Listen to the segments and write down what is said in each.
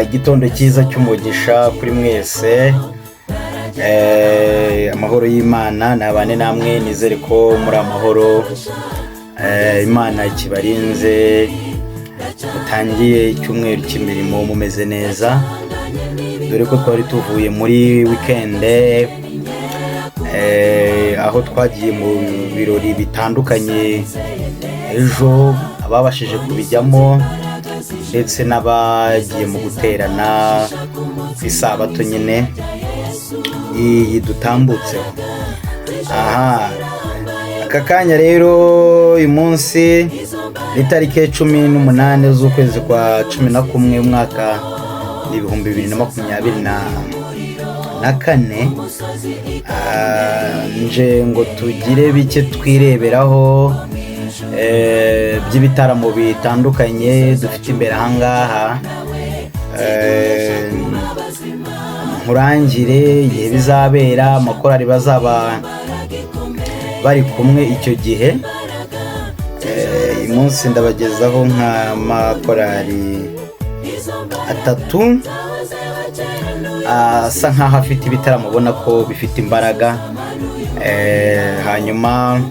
igitondo cyiza cy'umugisha kuri mwese. Amahoro y'Imana nabane namwe, nizere ko muri amahoro. Imana kibarinze, mutangiye icyumweru cy'imirimo mumeze neza, dore ko twari tuvuye muri weekend, aho twagiye mu birori bitandukanye. Ejo ababashije kubijyamo ndetse n'abagiye mu guterana ku isabato nyine iyi dutambutseho. Aka kanya rero uyu munsi itariki 18 z'ukwezi kwa 11 umwaka 2024, nje ngo tugire bike twireberaho by'ibitaramo bitandukanye dufite imbere ahangaha. Nkurangire igihe bizabera, amakorali bazaba bari kumwe icyo gihe. Uyu munsi ndabagezaho nk'amakorali 3 asa nkaho afite ibitaramo ubona ko bifite imbaraga. Hanyuma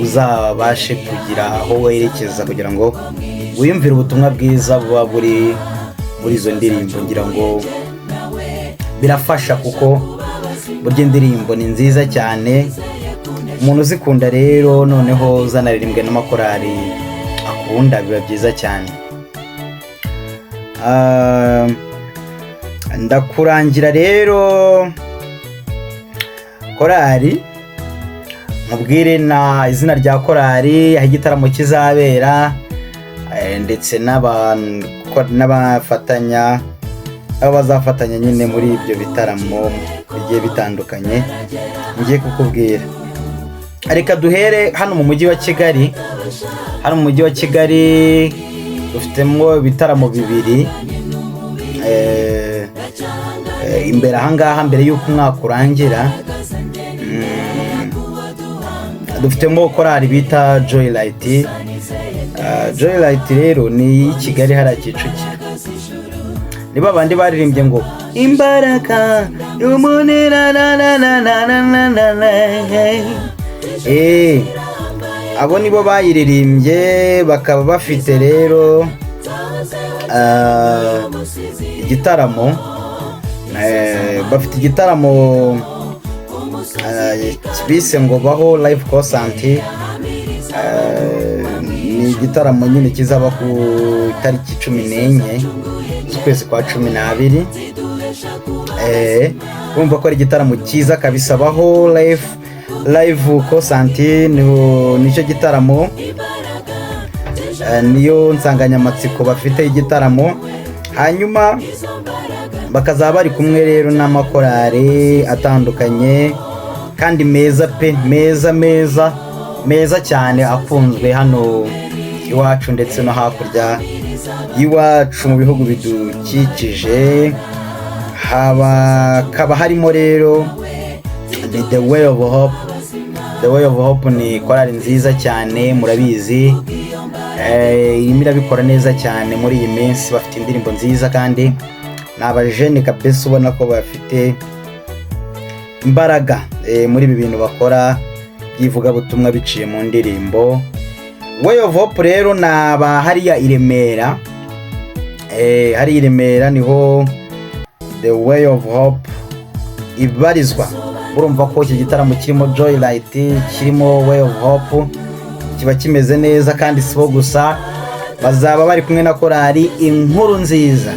uzabashe kugira aho werekeza kugira ngo wiyumvire ubutumwa bwiza buba buri muri izo ndirimbo. Ngira ngo birafasha kuko burya indirimbo ni nziza cyane, umuntu uzikunda rero noneho zanaririmbwe n'amakorali akunda biba byiza cyane. Ndakurangira rero korali, mubwire na izina rya korali, aho igitaramo kizabera, ndetse n'abafatanya abo bazafatanya nyine muri ibyo bitaramo bigiye bitandukanye ngiye kukubwira. Reka duhere hano mu mujyi wa Kigali. Hano mu mujyi wa Kigali dufitemo ibitaramo bibiri imbere ahangaha, mbere y'uko umwaka urangira. Dufitemo korali bita Joylight. Joylight rero ni Kigali hariya Kicukiro. Niba abandi baririmbye ngo imbaraga y'umunera abo nibo bayiririmbye, bakaba bafite rero igitaramo. Bafite igitaramo bise ngo baho live concert. Ni igitaramo nyine kizaba ku itariki 14 z'ukwezi kwa 12. Urumva ko ari igitaramo cyiza kabisa. Baho live concert nicyo gitaramo, niyo nsanganyamatsiko bafite igitaramo. Hanyuma bakazaba bari kumwe rero n'amakorali atandukanye kandi meza pe, meza cyane, akunzwe hano iwacu ndetse no hakurya iwacu mu bihugu bidukikije. Hakaba harimo rero The Way of Hope. The Way of Hope ni korali nziza cyane, murabizi irimo irabikora neza cyane muri iyi minsi. Bafite indirimbo nziza kandi ni abajene kabisa, ubona ko bafite imbaraga muri ibi bintu bakora by'ivugabutumwa biciye mu ndirimbo. Way of Hope rero naba hariya i Remera. Hari i Remera niho The Way of Hope ibarizwa. Urumva ko iki gitaramo kirimo Joylight, kirimo Way of Hope, kiba kimeze neza. kandi sibo gusa, bazaba bari kumwe na korali Inkuru Nziza.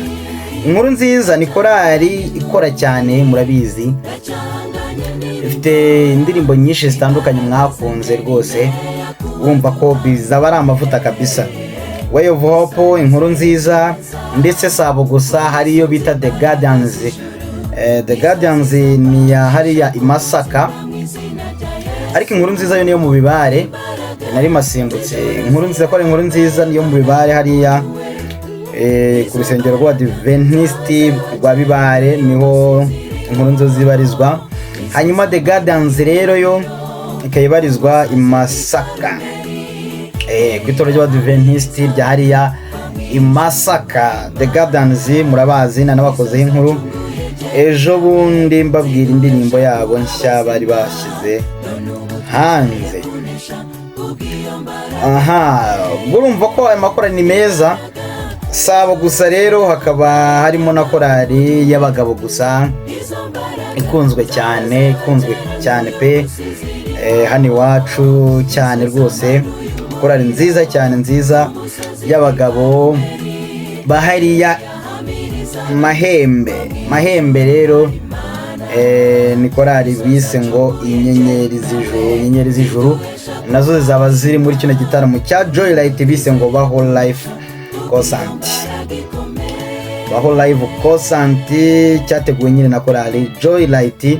Inkuru Nziza ni korali ikora cyane, murabizi ifite indirimbo nyinshi zitandukanye mwakunze rwose. Urumva ko bizaba ari amavuta kabisa. Way of Hope, Inkuru Nziza, ndetse sabo gusa hariyo bita The Guardians. The Guardians ni ya hariya i Masaka, ariko Inkuru Nziza yo niyo mu Bibare. Nari masimbutse. Inkuru Nziza niyo mu Bibare hariya ku rusengero rwa Adventist rwa Bibare, niho Inkuru Nziza zibarizwa. Hanyuma The Guardians rero yo ikayibarizwa i Masaka, ku itorero rya Adventist rya hariya i Masaka. The Gardens murabazi nanabakozeho inkuru ejo bundi mbabwira indirimbo yabo nshya bari bashyize hanze. Urumva ko aya makorali ni meza, sabo gusa rero hakaba harimo na korali y'abagabo gusa ikunzwe cyane pe hano iwacu cyane rwose, korali nziza cyane nziza y'abagabo bahariya Mahembe rero ni korali bise ngo inyenyeri z'ijuru, nazo zizaba ziri muri kino gitaramo cya Joylight bise ngo Baho Life Concert cyateguwe nyine na korali Joylight.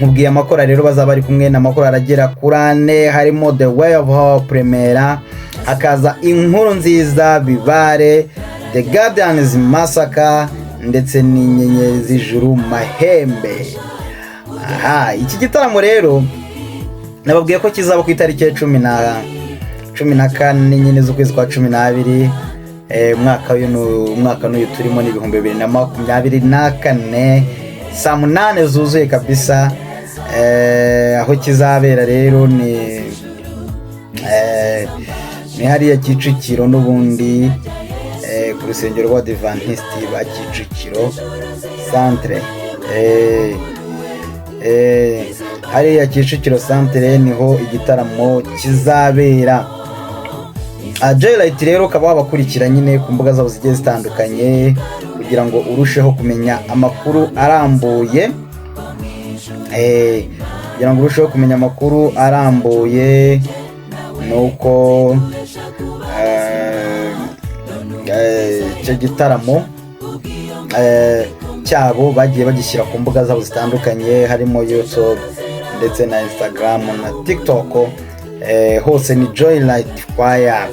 Nkubwiye amakorali rero bazaba bari kumwe na makorali agera kuri 4, harimo The Way of Hope Remera, hakaza Inkuru Nziza Bibare, The Gardens Masaka ndetse n'inyenyeri z'ijuru Mahembe. Iki gitaramo rero nababwiye ko kizaba ku itariki 14 nyine z'ukwezi kwa 12 umwaka n'uyu turimo ni 2024 saa 8 zuzuye kabisa. Aho kizabera rero ni hariya Kicukiro n'ubundi ku rusengero rwa Adventiste ba Kicukiro centre. Hariya Kicukiro centre niho igitaramo kizabera. Joylight rero ukaba wabakurikira nyine ku mbuga zabo zigiye zitandukanye kugira ngo urusheho kumenya amakuru arambuye, nuko icyo gitaramo cyabo bagiye bagishyira ku mbuga zabo zitandukanye, harimo YouTube ndetse na Instagram na TikTok. Hose ni Joylight Choir.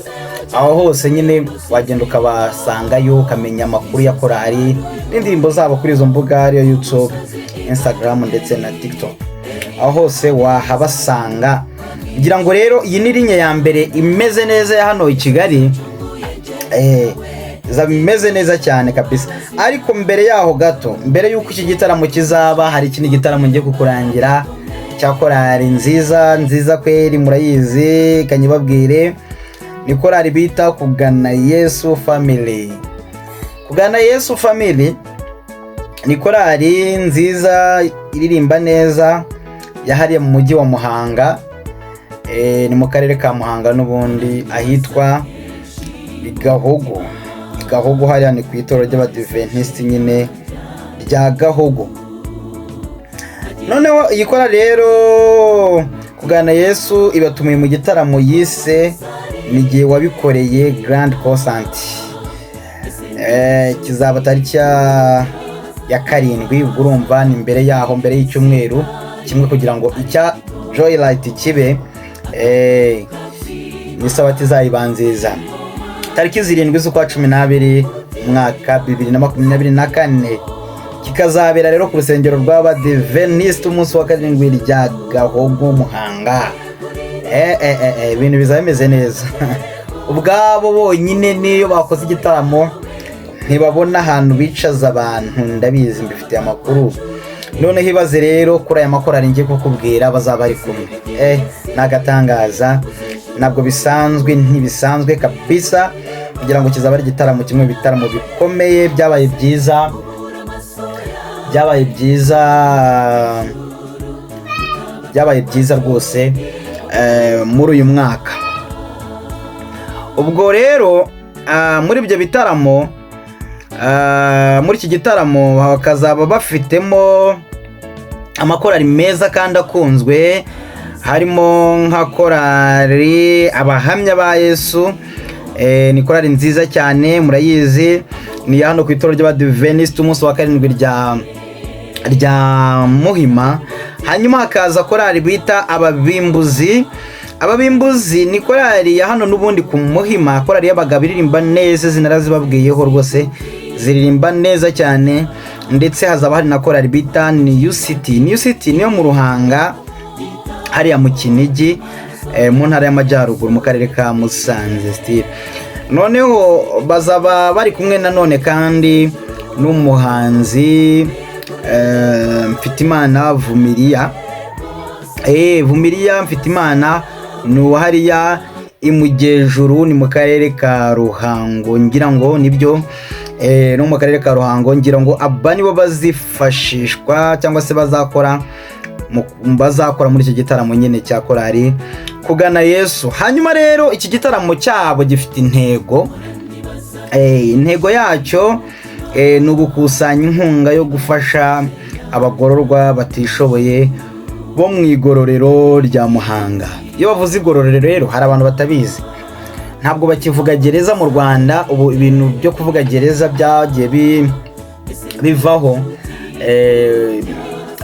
Aho hose nyine wagenda ukabasangayo ukamenya amakuru ya korali n'indirimbo zabo kuri izo mbuga ariyo YouTube, Instagram ndetse na TikTok. Aho hose wahabasanga. Kugira ngo rero iyi ni linye ya mbere imeze neza ya hano i Kigali, izaba imeze neza cyane kabisa. Ariko mbere yaho gato, mbere yuko iki gitaramo kizaba, hari ikindi gitaramo ngiye kukurangira cya korali nziza kweri murayizi, kanyibabwire. Ni korali bita Kugana Yesu Family. Kugana Yesu Family ni korali nziza iririmba neza yahariye mu mujyi wa Muhanga, ni mu karere ka Muhanga n'ubundi ahitwa Gahogo hariya ni ku itorero ry'Abadventiste nyine rya Gahogo. Noneho iyi korali rero Kugana Yesu ibatumiye mu gitaramo yise nigiye wabikoreye Grand Concert. Kizaba tariki ya 7, urumva ni mbere y'icyumweru kimwe kugira ngo icya Joylight kibe ni sabati zayibanziza tariki 7 z'ukwa 12 umwaka 2024. Kikazabera rero ku rusengero rw'Abadventiste umunsi wa 7 rya Gahogo Muhanga. Ibintu bizaba bimeze neza. Ubwabo bonyine niyo bakoze igitaramo ntibabona ahantu bicaza abantu, ndabizi mbifitiye amakuru. None hibaze rero kuri aya makorali ngiye kukubwira bazaba bari kumwe. Nagatangaza, ntabwo ntibisanzwe kabisa, kugira ngo kizaba ari igitaramo kimwe bitaramo bikomeye byabaye byiza rwose muri uyu mwaka. Ubwo rero muri ibyo bitaramo, muri iki gitaramo hakazaba bafitemo amakorali meza kandi akunzwe, harimo nka korali Abahamya ba Yesu. Ni korali nziza cyane murayizi, ni hano ku itorero ry'Abadventiste umunsi wa 7 rya Muhima. Hanyuma hakaza korali bita Ababimbuzi ni korali ya hano n'ubundi ku Muhima, korali y'abagabo iririmba neza, zinarazibabwiyeho rwose ziririmba neza cyane. Ndetse hazaba hari na korali bita New City niyo mu Ruhanga hariya mu Kinigi mu ntara y'Amajyaruguru mu karere ka Musanze. noneho bazaba bari kumwe nanone kandi n'umuhanzi Mfitimana Vumiriya Mfitimana ni uwahariya imugejuru, ni mu karere ka Ruhango ngira ngo nibyo, no mu karere ka Ruhango ngira ngo aba nibo bazifashishwa cyangwa se bazakora muri iki gitaramo nyine cya korali Kugana Yesu. Hanyuma rero iki gitaramo cyabo gifite intego yacyo ni ugukusanya inkunga yo gufasha abagororwa batishoboye bo mu igororero rya Muhanga. Iyo bavuze igororero rero hari abantu batabizi, ntabwo bakivuga gereza mu Rwanda. Ubu ibintu byo kuvuga gereza byagiye bivaho,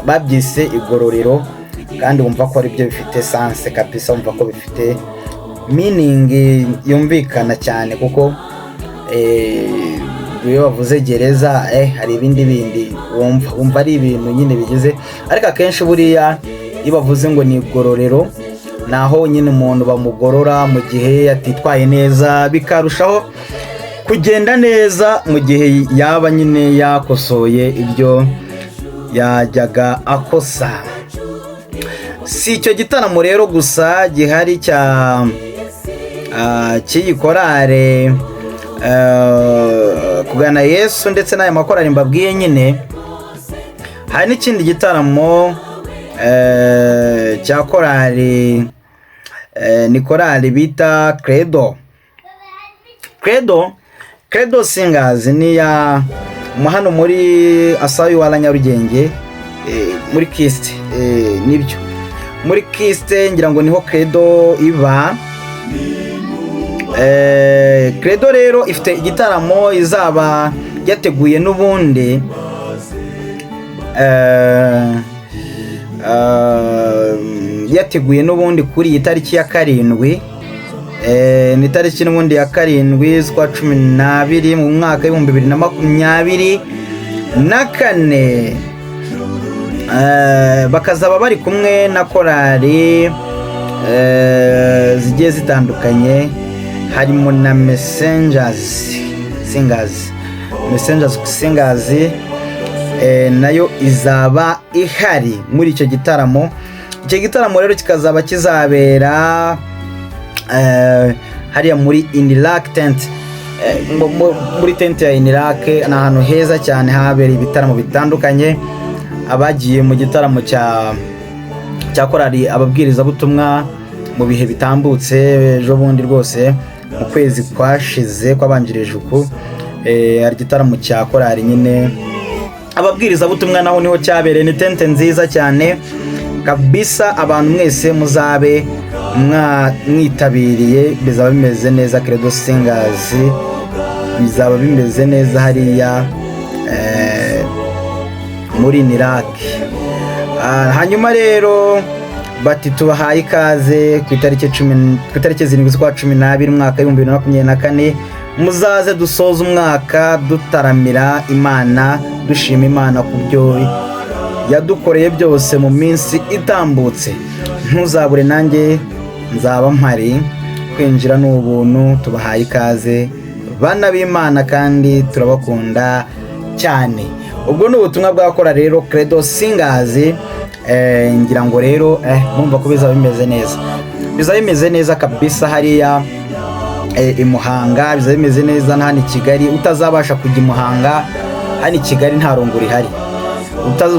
babyise igororero, kandi wumva ko ari byo bifite sense kabisa, wumva ko bifite meaning yumvikana cyane, kuko iyo bavuze gereza hari ibindi wumva ari ibintu nyine bigize, ariko akenshi buriya iyo bavuze ngo ni igororero naho nyine umuntu bamugorora mu gihe yatitwaye neza, bikarushaho kugenda neza mu gihe yaba nyine yakosoye ibyo yajyaga akosa. Si icyo gitaramo rero gusa gihari cy'iyi korale Kugana Yesu ndetse n'aya makorali mbabwiye nyine, hari n'ikindi gitaramo cya korali, ni korali bita Credo Singers, ni ya hano muri Asayi wa Nyarugenge, muri Kiste, nibyo muri Kiste ngira ngo niho Credo iba. Credo rero ifite igitaramo izaba yateguye n'ubundi kuri iyi tariki ya 7, ni tariki n'ubundi ya 7 z'ukwa 12 mu mwaka wa 2024. Bakazaba bari kumwe na korali zigiye zitandukanye, harimo na Messengers Singers, nayo izaba ihari muri icyo gitaramo. Icyo gitaramo rero kikazaba kizabera hariya muri Inirac tent, muri tent ya Inirac. ni ahantu heza cyane habereye ibitaramo bitandukanye. Abagiye mu gitaramo cya korali ababwirizabutumwa mu bihe bitambutse ejo bundi rwose mu kwezi kwashize kwabanjirije uku, hari igitaramo cya korali nyine ababwirizabutumwa, naho niho cyabereye. ni tente nziza cyane kabisa, abantu mwese muzabe mwitabiriye, bizaba bimeze neza. Credo Singers bizaba bimeze neza hariya muri Inirac. Hanyuma rero bati tubahaye ikaze ku itariki 7 z'ukwa 12 mwaka wa 2024, muzaze dusoza umwaka dutaramira Imana, dushima Imana ku byo yadukoreye byose mu minsi itambutse. Ntuzabure, nanjye nzaba mpari, kwinjira n'ubuntu. Tubahaye ikaze bana b'Imana kandi turabakunda cyane. Ubwo ni ubutumwa bwakora rero Credo Singers. Ngira ngo rero mumva ko bizaba bimeze neza kabisa hariya i Muhanga, bizaba bimeze neza. Hano i Kigali utazabasha kujya i Muhanga, hano i Kigali nta rungu rihari.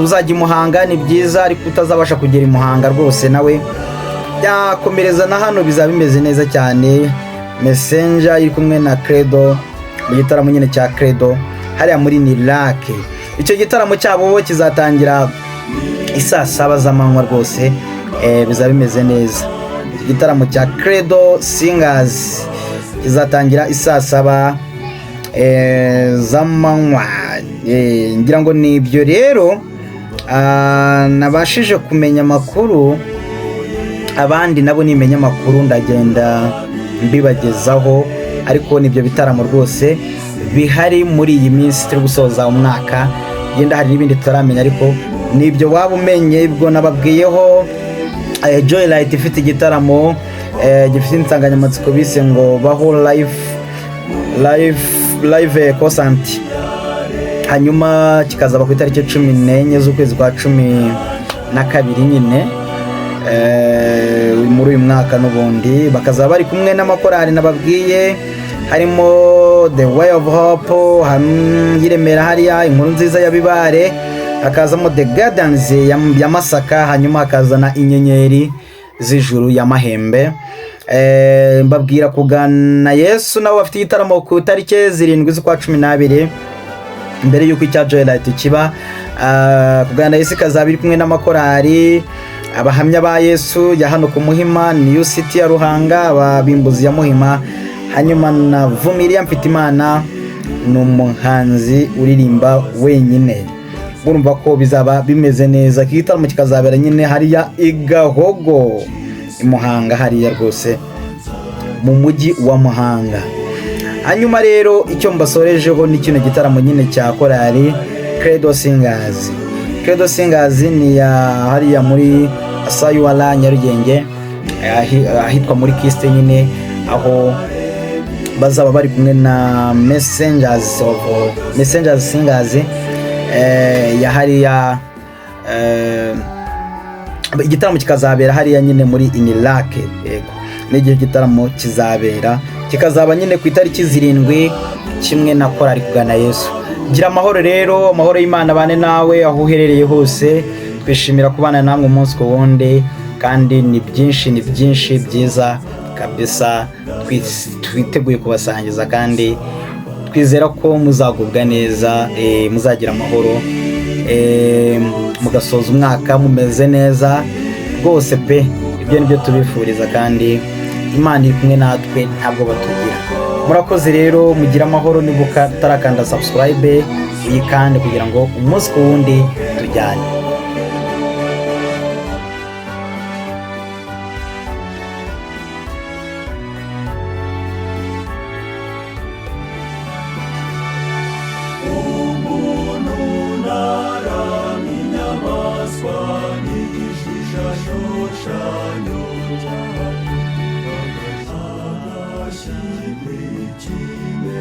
Uzajya i Muhanga ni byiza, ariko utazabasha kugera i Muhanga rwose nawe yakomereza na hano, bizaba bimeze neza cyane. Messenger iri kumwe na Credo mu gitaramo nyine cya Credo hariya muri Inirac. Icyo gitaramo cyabo kizatangira isaa 7 z'amanywa rwose, bizaba bimeze neza. Igitaramo cya Credo Singers kizatangira isaa 7 z'amanywa. Ngira ngo ni ibyo rero nabashije kumenya amakuru. Abandi nabo nimenya amakuru ndagenda mbibagezaho, ariko nibyo bitaramo rwose bihari muri iyi minsi turi gusoza umwaka. Yenda hari n'ibindi tutaramenya, ariko nibyo waba umenye. Ibwo nababwiyeho Joylight ifite igitaramo gifite insanganyamatsiko bise ngo baho life live concert, hanyuma kikazaba ku itariki 14 z'ukwezi kwa 12 nyine muri uyu mwaka n'ubundi. Bakazaba bari kumwe n'amakorali nababwiye, harimo The Way of Hope yiremera hariya, Inkuru Nziza ya Bibare, hakazamo The Gardens ya Masaka, hanyuma hakazana Inyenyeri z'Ijuru ya Mahembe. Mbabwira kugana Yesu nabo bafite igitaramo ku itariki 7 z'ukwa 12 mbere yuko icya Joylight kiba. Kugana Yesu kazabiri kumwe n'amakorali abahamya ba Yesu ya hano ku Muhima, New City ya Ruhanga, ababimbuzi ya Muhima, hanyuma na Vumilia Mfitimana n'umuhanzi uririmba wenyine. Urumva ko bizaba bimeze neza. Igitaramo kikazabera nyine hariya Igahogo i Muhanga, hariya rwose mu mujyi wa Muhanga. Hanyuma rero icyo mbasorejeho ni kino gitaramo nyine cya korali Credo Singers. Credo Singers ni ya hariya muri Asayuwala Nyarugenge, ahitwa muri Kiste nyine, aho bazaba bari kumwe na Messengers Singers ya hariya. Igitaramo kikazabera hariya nyine muri Inirake. Yego, n'igihe gitaramo kizabera kikazaba nyine ku itariki 7 kimwe na korali kugana Yesu. Gira amahoro rero, amahoro y'Imana bane nawe aho uherereye hose. Twishimira kubana namwe umunsi ku wundi, kandi ni byinshi byiza kabisa twiteguye kubasangiza, kandi twizera ko muzagubwa neza, muzagira amahoro, mugasoza umwaka mumeze neza rwose pe. Ibyo nibyo tubifuriza, kandi Imana iri kumwe natwe, ntabwo batugira. Murakoze rero, mugira amahoro. Nibuka tarakanda subscribe uyikande kugira ngo umunsi ku wundi tujyane. Kimwe